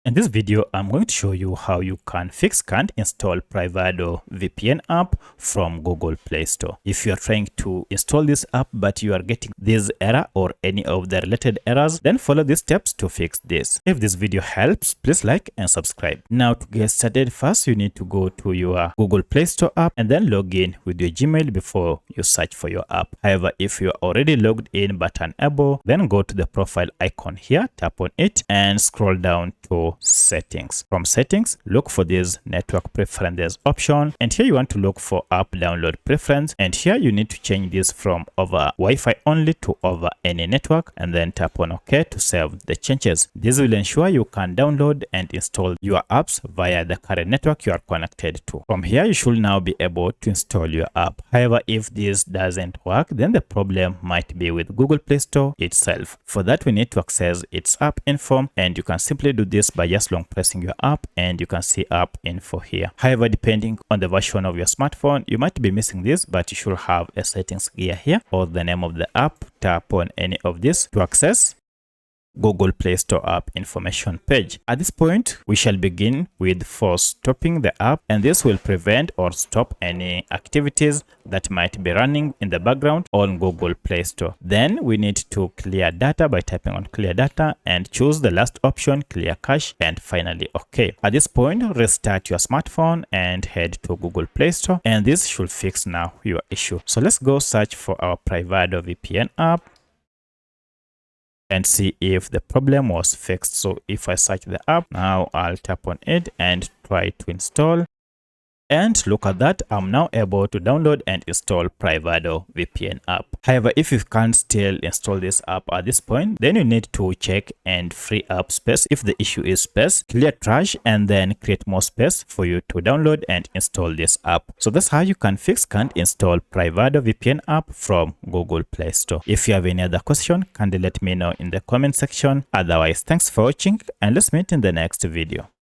In this video, I'm going to show you how you can't install Privado VPN app from Google Play Store. If you are trying to install this app but you are getting this error or any of the related errors, then follow these steps to fix this. If this video helps, please like and subscribe. Now to get started, first you need to go to your Google Play Store app and then log in with your Gmail before you search for your app. However, if you are already logged in but unable, then go to the profile icon here, tap on it and scroll down to settings. From settings, look for this network preferences option, and here you want to look for app download preference, and here you need to change this from over Wi-Fi only to over any network, and then tap on OK to save the changes. This will ensure you can download and install your apps via the current network you are connected to. From here you should now be able to install your app. However, if this doesn't work, then the problem might be with Google Play Store itself. For that, we need to access its app info, and you can simply do this by just long pressing your app, and you can see app info here. However, depending on the version of your smartphone, you might be missing this, but you should have a settings gear here or the name of the app. Tap on any of this to access Google Play Store app information page. At this point, we shall begin with force stopping the app, and this will prevent or stop any activities that might be running in the background on Google Play Store. Then we need to clear data by tapping on clear data and choose the last option, clear cache, and finally OK. At this point, restart your smartphone and head to Google Play Store, and this should fix now your issue. So let's go search for our PrivadoVPN app and see if the problem was fixed. So if I search the app, now I'll tap on it and try to install. And look at that, I'm now able to download and install Privado VPN app. However, if you can't still install this app at this point, then you need to check and free up space. If the issue is space, clear trash and then create more space for you to download and install this app. So that's how you can't install Privado VPN app from Google Play Store. If you have any other question, kindly let me know in the comment section. Otherwise, thanks for watching and let's meet in the next video.